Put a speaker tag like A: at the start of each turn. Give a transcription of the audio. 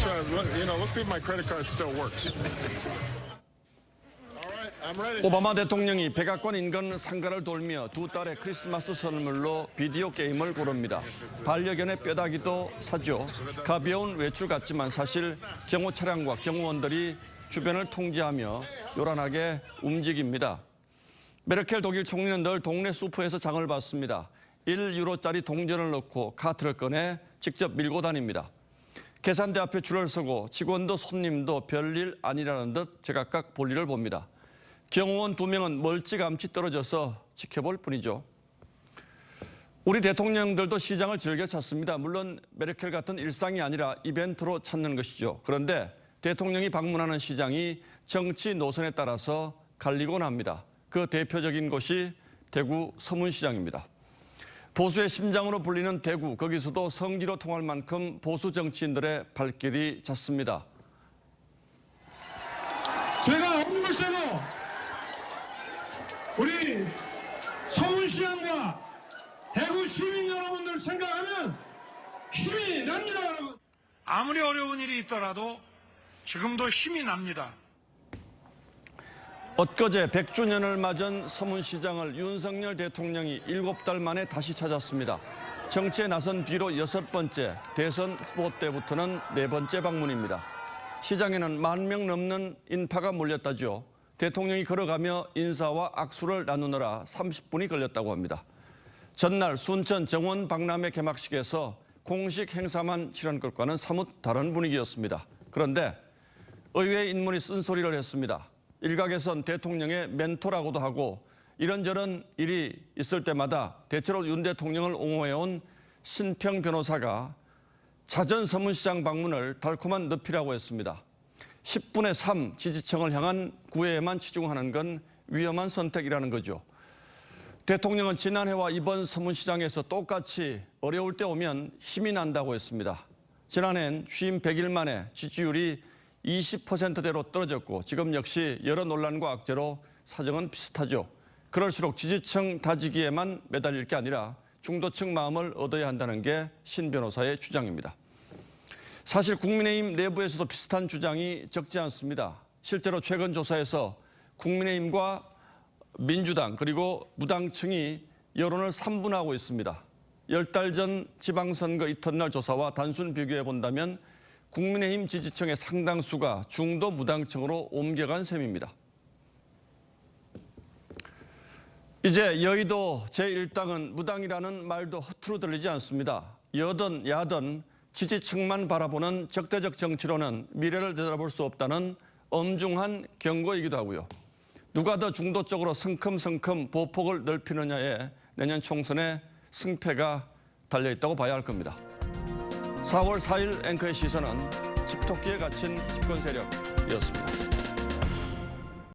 A: let's see if my credit card still works. All right, I'm ready.
B: 오바마 대통령이 백악관 인근 상가를 돌며 두 딸의 크리스마스 선물로 비디오 게임을 고릅니다. 반려견의 뼈다귀도 사죠. 가벼운 외출 같지만 사실 경호 차량과 경호원들이 주변을 통제하며 요란하게 움직입니다. 메르켈 독일 총리는 늘 동네 슈퍼에서 장을 봤습니다. 1유로짜리 동전을 넣고 카트를 꺼내 직접 밀고 다닙니다. 계산대 앞에 줄을 서고 직원도 손님도 별일 아니라는 듯 제각각 볼일을 봅니다. 경호원 2명은 멀찌감치 떨어져서 지켜볼 뿐이죠. 우리 대통령들도 시장을 즐겨 찾습니다. 물론 메르켈 같은 일상이 아니라 이벤트로 찾는 것이죠. 그런데 대통령이 방문하는 시장이 정치 노선에 따라서 갈리곤 합니다. 그 대표적인 곳이 대구 서문시장입니다. 보수의 심장으로 불리는 대구, 거기서도 성지로 통할 만큼 보수 정치인들의 발길이 잦습니다.
C: 제가 어느 곳에도 우리 서문시장과 대구 시민 여러분들 생각하면 힘이 납니다, 여러분.
D: 아무리 어려운 일이 있더라도 지금도 힘이 납니다.
B: 엊그제 100주년을 맞은 서문시장을 윤석열 대통령이 7달 만에 다시 찾았습니다. 정치에 나선 뒤로 6번째, 대선 후보 때부터는 4번째 방문입니다. 시장에는 10,000명 넘는 인파가 몰렸다죠. 대통령이 걸어가며 인사와 악수를 나누느라 30분이 걸렸다고 합니다. 전날 순천 정원 박람회 개막식에서 공식 행사만 치른 것과는 사뭇 다른 분위기였습니다. 그런데 의회 인물이 쓴소리를 했습니다. 일각에선 대통령의 멘토라고도 하고 이런저런 일이 있을 때마다 대체로 윤 대통령을 옹호해온 신평 변호사가 잦은 서문시장 방문을 달콤한 늪이라고 했습니다. 10분의 3 지지층을 향한 구애에만 치중하는 건 위험한 선택이라는 거죠. 대통령은 지난해와 이번 서문시장에서 똑같이 어려울 때 오면 힘이 난다고 했습니다. 지난해엔 취임 100일 만에 지지율이 20%대로 떨어졌고 지금 역시 여러 논란과 악재로 사정은 비슷하죠. 그럴수록 지지층 다지기에만 매달릴 게 아니라 중도층 마음을 얻어야 한다는 게 신 변호사의 주장입니다. 사실 국민의힘 내부에서도 비슷한 주장이 적지 않습니다. 실제로 최근 조사에서 국민의힘과 민주당 그리고 무당층이 여론을 3분하고 있습니다. 10달 전 지방선거 이튿날 조사와 단순 비교해 본다면 국민의힘 지지층의 상당수가 중도 무당층으로 옮겨간 셈입니다. 이제 여의도 제1당은 무당이라는 말도 허투루 들리지 않습니다. 여든 야든 지지층만 바라보는 적대적 정치로는 미래를 되돌아볼 수 없다는 엄중한 경고이기도 하고요. 누가 더 중도 쪽으로 성큼성큼 보폭을 넓히느냐에 내년 총선의 승패가 달려있다고 봐야 할 겁니다. 4월 4일 앵커의 시선은 집토끼에 갇힌 집권 세력이었습니다.